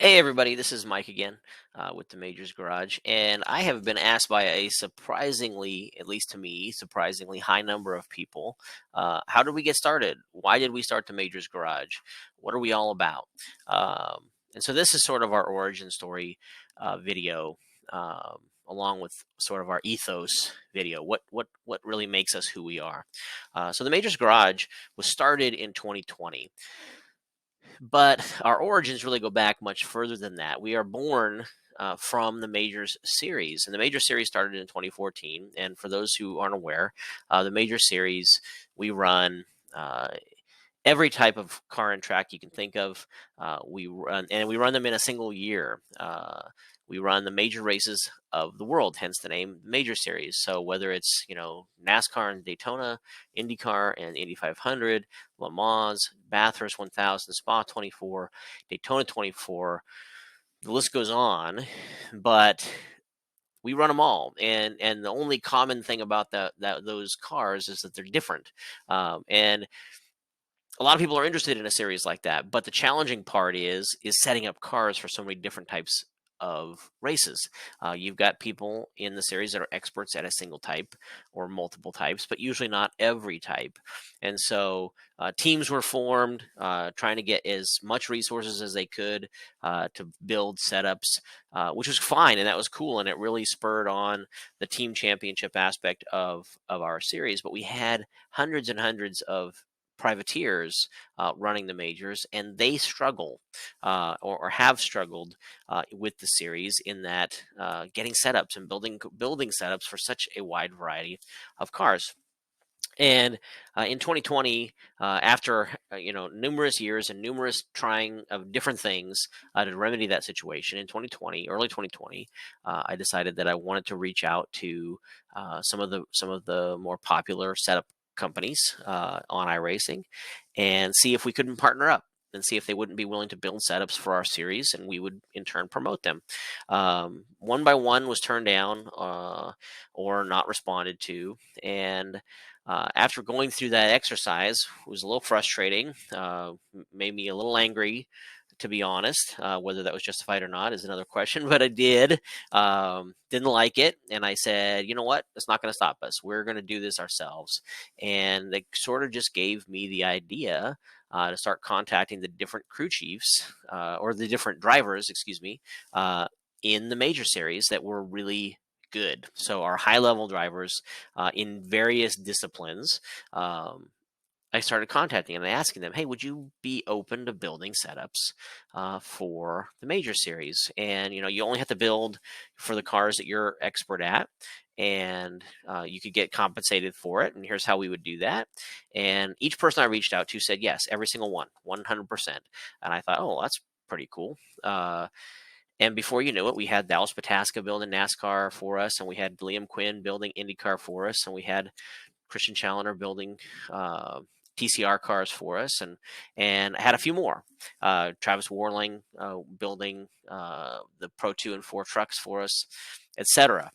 Hey everybody, this is Mike again with the Majors Garage, and I have been asked by a surprisingly, at least to me, surprisingly high number of people, how did we get started? Why did we start the Majors Garage? What are we all about? And so this is sort of our origin story video, along with sort of our ethos video. What really makes us who we are? So the Majors Garage was started in 2020. But our origins really go back much further than that. We are born from the Majors series, and the Majors series started in 2014. And for those who aren't aware, the Majors series we run uh, every type of car and track you can think of. We run them in a single year. We run the major races of the world, hence the name Major Series. So whether it's NASCAR and Daytona, IndyCar and Indy 500, Le Mans, Bathurst 1000, Spa 24, Daytona 24, the list goes on. But we run them all, and the only common thing about those cars is that they're different. And a lot of people are interested in a series like that, but the challenging part is setting up cars for so many different types of races. You've got people in the series that are experts at a single type or multiple types, but usually not every type. And so teams were formed, trying to get as much resources as they could to build setups, which was fine and that was cool, and it really spurred on the team championship aspect of our series. But we had hundreds and hundreds of privateers running the majors, and they struggle or have struggled with the series in that getting setups and building setups for such a wide variety of cars. And in 2020, after numerous years and numerous trying of different things to remedy that situation, in 2020, early 2020, I decided that I wanted to reach out to some of the more popular setup companies on iRacing and see if we couldn't partner up and see if they wouldn't be willing to build setups for our series, and we would in turn promote them. One by one was turned down or not responded to, and after going through that exercise, it was a little frustrating, made me a little angry, to be honest. Whether that was justified or not is another question, but I did. Didn't like it. And I said, you know what? It's not going to stop us. We're going to do this ourselves. And they sort of just gave me the idea to start contacting the different crew chiefs or the different drivers, excuse me, in the major series that were really good. So our high level drivers in various disciplines. I started contacting them and asking them, "Hey, would you be open to building setups for the major series?" And you only have to build for the cars that you're expert at, and you could get compensated for it. And here's how we would do that. And each person I reached out to said yes, every single one, 100%. And I thought, oh, that's pretty cool. And before you knew it, we had Dallas Pataska building NASCAR for us, and we had Liam Quinn building IndyCar for us, and we had Christian Challoner building TCR cars for us, and I had a few more. Travis Warling building the Pro 2 and 4 trucks for us, etc.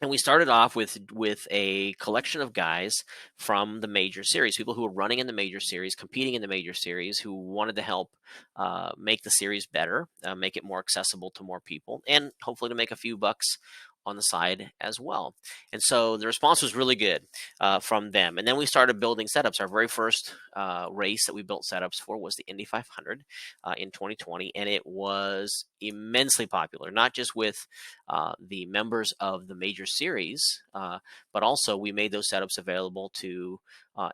And we started off with a collection of guys from the major series, people who were running in the major series, competing in the major series, who wanted to help make the series better, make it more accessible to more people, and hopefully to make a few bucks on the side as well. And so the response was really good from them. And then we started building setups. Our very first race that we built setups for was the Indy 500 in 2020, and it was immensely popular, not just with the members of the major series, but also we made those setups available to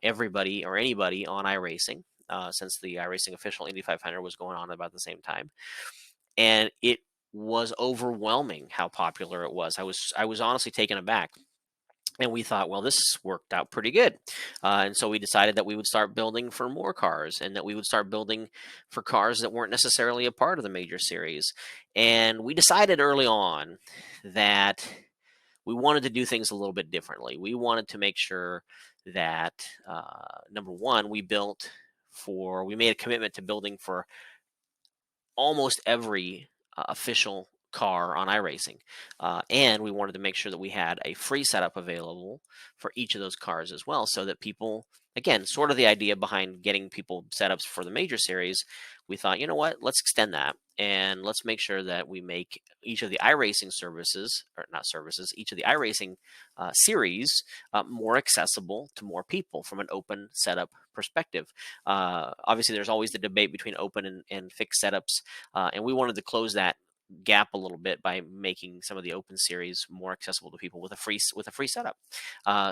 everybody or anybody on iRacing, since the iRacing official Indy 500 was going on about the same time. And it was overwhelming how popular it was. I was honestly taken aback. And we thought, well, this worked out pretty good. And so we decided that we would start building for more cars, and that we would start building for cars that weren't necessarily a part of the major series. And we decided early on that we wanted to do things a little bit differently. We wanted to make sure that, number one, we made a commitment to building for almost every official car on iRacing. And we wanted to make sure that we had a free setup available for each of those cars as well, so that people again, sort of the idea behind getting people setups for the major series, we thought, you know what, let's extend that and let's make sure that we make each of the iRacing services, or not services, each of the iRacing series more accessible to more people from an open setup perspective. Obviously, there's always the debate between open and fixed setups, and we wanted to close that gap a little bit by making some of the open series more accessible to people with a free setup.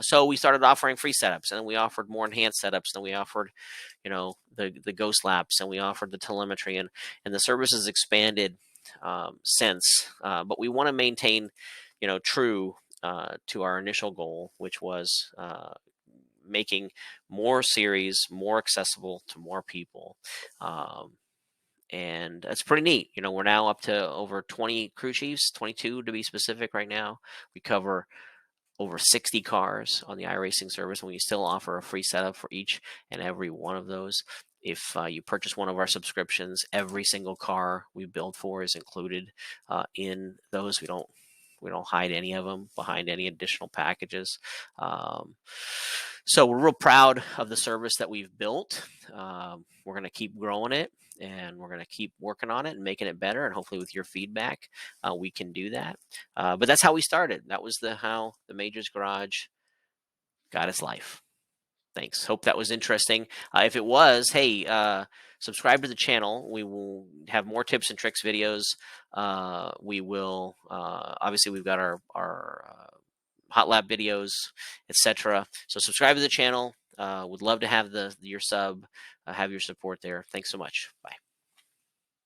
So we started offering free setups, and then we offered more enhanced setups. Then we offered, the Ghost Laps, and we offered the telemetry, and the service has expanded since. But we want to maintain, true to our initial goal, which was making more series more accessible to more people. And that's pretty neat. We're now up to over 20 crew chiefs, 22 to be specific right now. We cover over 60 cars on the iRacing service, and we still offer a free setup for each and every one of those. If you purchase one of our subscriptions, every single car we build for is included in those. We don't hide any of them behind any additional packages. So we're real proud of the service that we've built. We're going to keep growing it, and we're going to keep working on it and making it better. And hopefully, with your feedback, we can do that. But that's how we started. That was how the Majors Garage got its life. Thanks. Hope that was interesting. If it was, hey, subscribe to the channel. We will have more tips and tricks videos. We will obviously we've got our hot lap videos, etc. So subscribe to the channel. Would love to have your sub, have your support there. Thanks so much. Bye.